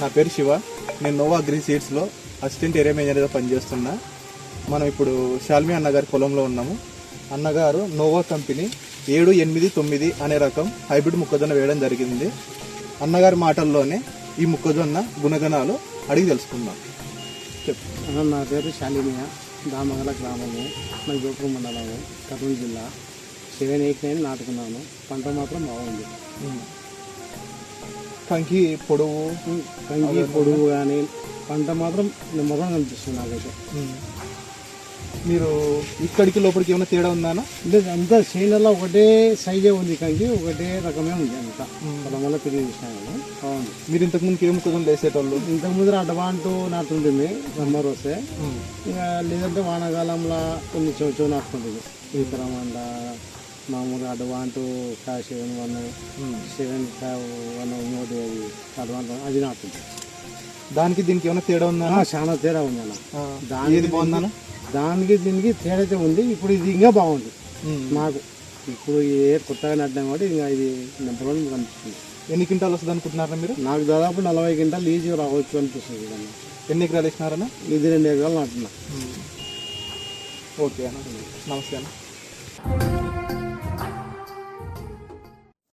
నా పేరు శివ. నేను నోవా అగ్రి సీడ్స్లో అసిస్టెంట్ ఏరియా మేనేజర్గా పనిచేస్తున్నా. మనం ఇప్పుడు షాల్మి అన్నగారి పొలంలో ఉన్నాము. అన్నగారు నోవా కంపెనీ 789 అనే రకం హైబ్రిడ్ మొక్కజొన్న వేయడం జరిగింది. అన్నగారి మాటల్లోనే ఈ మొక్కజొన్న గుణగణాలు అడిగి తెలుసుకుందాం. నా పేరు శాలిమియా, దామగల గ్రామము, గోపురం మండలము, కర్నూలు జిల్లా. 789 నాటుకున్నాను. పంట మాత్రం బాగుంది. కంకి పొడవు కానీ పంట మాత్రం నెమ్మదిగా కనిపిస్తుంది నాకైతే. మీరు ఇక్కడికి లోపలికి ఏమైనా తేడా ఉందా? లేదు, అంతా చేనులో ఒకటే సైజే ఉంది. కంకి ఒకటే రకమే ఉంది. అంతా పొలం వల్ల తిరిగి చూసినాను. బాగుంది. మీరు ఇంతకుముందు ఏం మొక్కజొన్నలు వేసేటోళ్ళు? ఇంతకుముందు అడ్వాంటు నాటుంటుంది సమ్మర్ వస్తే. ఇంకా లేదంటే వానాకాలంలో కొన్ని చోటు నాటుకుంటుంది. ఈతరమండ మామూలుగా అడ్వాంటు 7-1 అది అడ్వాంటు అది నాటుంది. దానికి దీనికి ఏమైనా తేడా ఉందా? చాలా తేడా ఉంది అన్న. ఏది బాగుందా? దానికి దీనికి తేడా అయితే ఉంది. ఇప్పుడు ఇది ఇంకా బాగుంది మాకు. ఇప్పుడు ఏ కొత్తగా నాటినాం కాబట్టి ఇంకా ఇది నెంబర్ 1 కనిపిస్తుంది. ఎన్ని క్వింటాలు వస్తుంది అనుకుంటున్నారా మీరు? నాకు దాదాపు 40 క్వింటాలు ఈజీగా రావచ్చు అనిపిస్తుంది. ఎన్ని ఎకరాలు వేసినారన్నా? ఇది 2 ఎకరాలు నాటున్నా. ఓకే అన్న, నమస్తే అన్న.